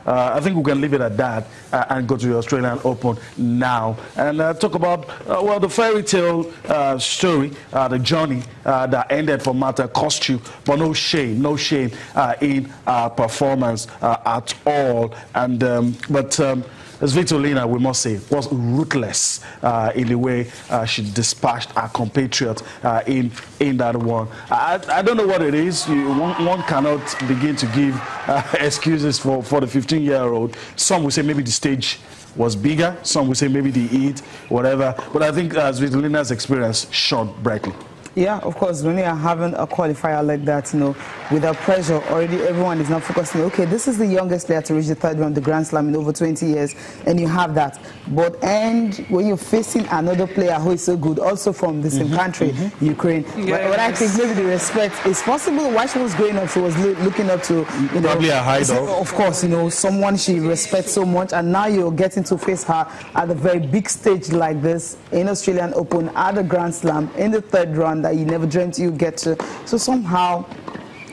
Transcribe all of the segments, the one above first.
I think we can leave it at that and go to the Australian Open now and talk about, well, the fairy tale story, the journey that ended for Marta Kostyuk, but no shame in performance at all. And Svitolina, we must say, was ruthless in the way she dispatched our compatriot in that one. I don't know what it is. One cannot begin to give excuses for the 15-year-old. Some will say maybe the stage was bigger. Some will say maybe the heat, whatever. But I think Svitolina's experience shone brightly. Yeah, of course, when you are having a qualifier like that, you know, without pressure, already everyone is now focusing, okay, this is the youngest player to reach the third round of the Grand Slam in over 20 years, and you have that. But when you're facing another player who is so good, also from the same country, Ukraine, yes. But I think maybe the respect is possible. While she was growing up, she was looking up to, you know, probably a high dog. Of course, you know, someone she respects so much, and now you're getting to face her at a very big stage like this in Australian Open, at the Grand Slam, in the third round that you never dreamt you get to. So somehow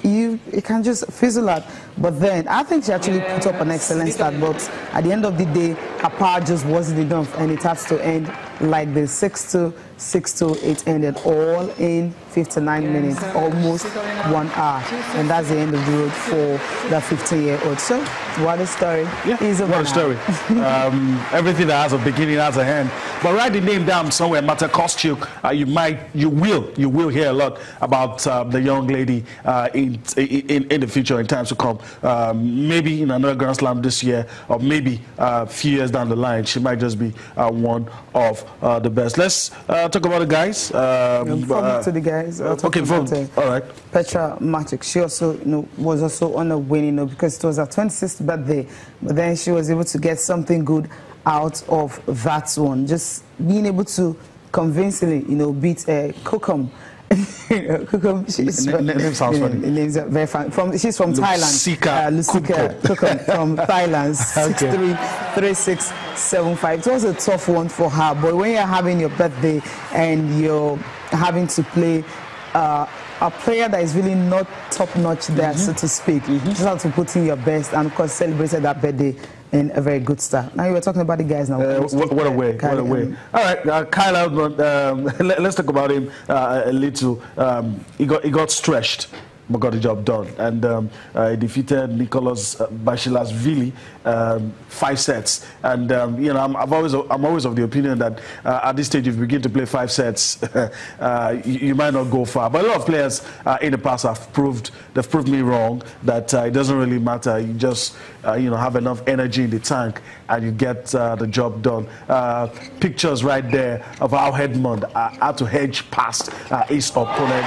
it can just fizzle out. But then I think she actually put up an excellent start, but at the end of the day her power just wasn't enough, and it has to end like this. 6-2, 6-2. It ended all in 59 minutes, almost 1 hour, and that's the end of the road for the 15-year-old. So what a story. Yeah, what a story. Everything that has a beginning has a end. But write the name down somewhere, Marta Kostyuk. You will hear a lot about the young lady in the future, in times to come. Maybe in another Grand Slam this year, or maybe a few years down the line, she might just be one of the best. Let's talk about the guys. To the guys. Okay, all right. Petra Martic, she also, you know, was also on a winning, you know, because it was her 26th birthday, but then she was able to get something good out of that one. Just being able to convincingly, you know, beat Kokum. Kokum, name sounds funny. Names are very fun. She's from Thailand. Lusika Kokum from Thailand. 6'3", 3675. It was a tough one for her, but when you're having your birthday and you're having to play a player that is really not top-notch there, so to speak, you just have to put in your best, and of course celebrated that birthday in a very good start. Now you were talking about the guys now. What a way, what a way. All right, Kyle Albert, let's talk about him a little. He got stretched, but got the job done, and he defeated Nicolas Basilashvili 5 sets. And you know, I'm always of the opinion that at this stage, if you begin to play 5 sets, you might not go far. But a lot of players in the past have proved me wrong, that it doesn't really matter. You just you know, have enough energy in the tank and you get the job done. Pictures right there of how Edmund had to hedge past his opponent.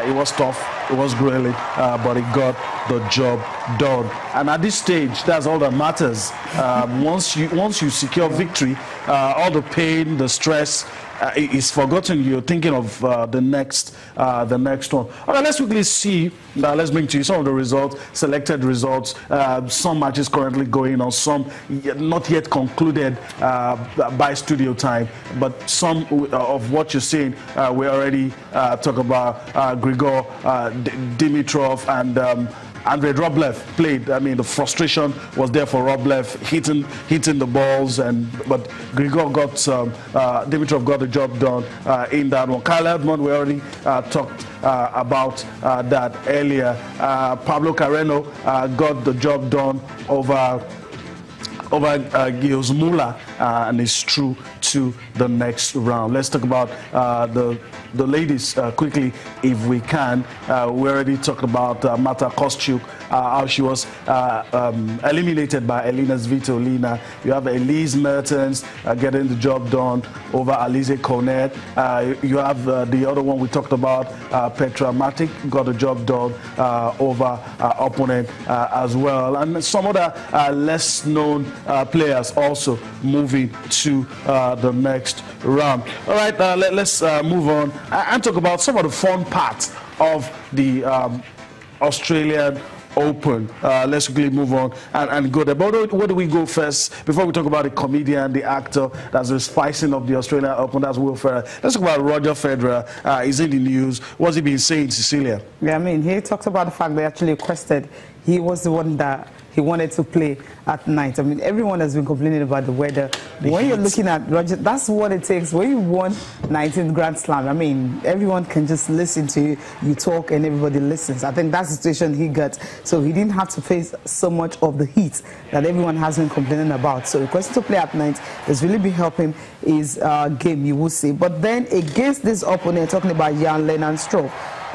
It was tough, it was grueling, but he got the job done. And at this stage, that's all that matters. Once you secure victory, all the pain, the stress is forgotten. You're thinking of the next one. All right, let's quickly see. Let's bring to you some of the results, selected results. Some matches currently going on, some not yet concluded by studio time, but some of what you're seeing, we already talk about. Grigor Dimitrov and Andrei Rublev played. I mean, the frustration was there for Rublev, hitting the balls, but Grigor Dimitrov got the job done in that one. Kyle Edmund, we already talked about that earlier. Pablo Carreno got the job done over Gilles Muller, and is through to the next round. Let's talk about the ladies quickly, if we can. We already talked about Marta Kostyuk, how she was eliminated by Elina Svitolina. You have Elise Mertens getting the job done over Alize Cornet. You have the other one we talked about, Petra Martic, got the job done over opponent as well. And some other less known players also moving to the next round. All right, let's move on and talk about some of the fun parts of the Australian Open. Let's quickly move on and go there. But where do we go first? Before we talk about the comedian, the actor that's the spicing of the Australian Open, that's Will Ferrell. Let's talk about Roger Federer. He's in the news. What's he been saying, Cecilia? Yeah, I mean, he talked about the fact they actually requested. He was the one that he wanted to play at night. I mean, everyone has been complaining about the weather. When you're looking at Roger, that's what it takes. When you won 19th Grand Slam, I mean, everyone can just listen to you. You talk and everybody listens. I think that's the situation he got. So he didn't have to face so much of the heat that everyone has been complaining about. So requesting to play at night has really been helping his game, you would say. But then against this opponent, talking about Jan Lennart Struff,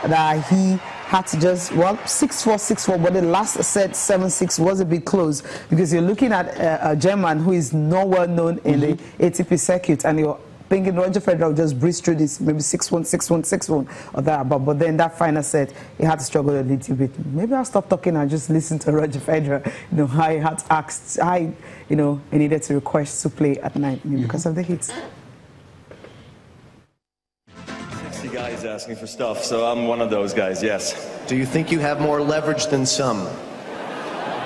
that he had to just, well, 6-4, 6-4, but the last set, 7-6, was a bit close, because you're looking at a German who is not well known in the ATP circuit, and you're thinking Roger Federer will just breeze through this, maybe 6-1, 6-1, 6-1, or that. But then that final set, he had to struggle a little bit. Maybe I'll stop talking and just listen to Roger Federer, you know, how he had to ask, how, you know, he needed to request to play at night because of the heat. Guys asking for stuff, so I'm one of those guys, yes. Do you think you have more leverage than some?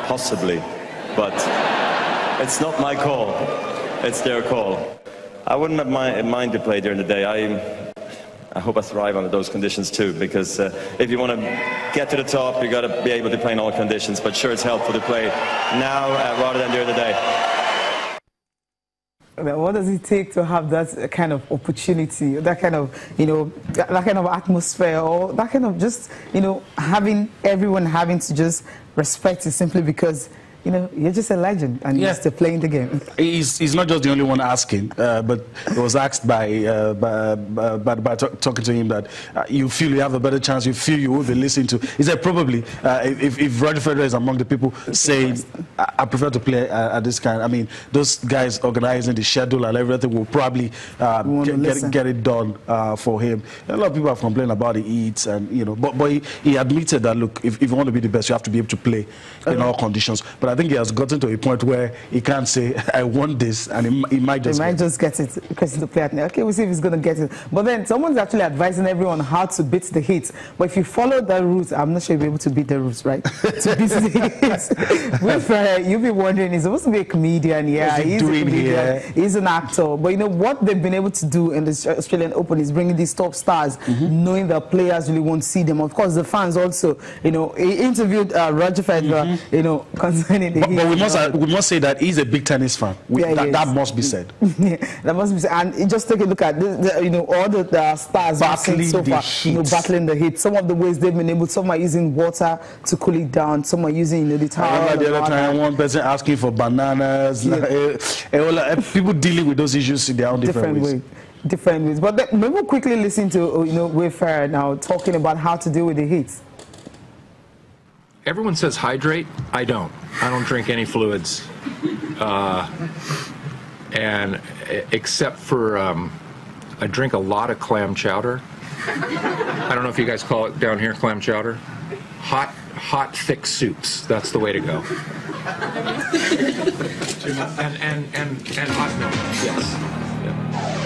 Possibly, but it's not my call. It's their call. I wouldn't have mind to play during the day. I hope I thrive under those conditions too, because if you want to get to the top, you got to be able to play in all conditions. But sure, it's helpful to play now rather than during the day. What does it take to have that kind of opportunity, that kind of, you know, that kind of atmosphere, or that kind of just, you know, having everyone having to just respect it simply because, you know, you're just a legend and you're still playing the game. He's not just the only one asking, but it was asked by talking to him that you feel you have a better chance, you feel you will be listened to. He said probably if Roger Federer is among the people saying I prefer to play at this kind. I mean, those guys organizing the schedule and everything will probably get it done for him. A lot of people have complained about the heat, and you know, but he admitted that look, if you want to be the best, you have to be able to play in all conditions. But I think he has gotten to a point where he can't say, I want this, and he might just get it because he's a player. Okay, we'll see if he's going to get it. But then someone's actually advising everyone how to beat the heat. But if you follow that route, I'm not sure you'll be able to beat the route, right? To beat the heat. With you'll be wondering, he's supposed to be a comedian. Yeah, he's a comedian. He's an actor. But you know, what they've been able to do in the Australian Open is bringing these top stars, knowing that players really won't see them. Of course, the fans also, you know, he interviewed Roger Federer, you know, concerning but we must say that he's a big tennis fan. That must be said. Yeah, that must be said. And just take a look at you know, all the stars battling so far, you know, battling the heat. Some of the ways they've been able. Some are using water to cool it down. Some are using, you know, the towel. The other time, one person asking for bananas. People dealing with those issues in their own different ways. Different ways. But maybe we'll quickly listen to, you know, Wayfarer now talking about how to deal with the heat. Everyone says hydrate. I don't drink any fluids, and except for I drink a lot of clam chowder. I don't know if you guys call it down here clam chowder. Hot thick soups. That's the way to go. and hot milk. Yes. Yeah.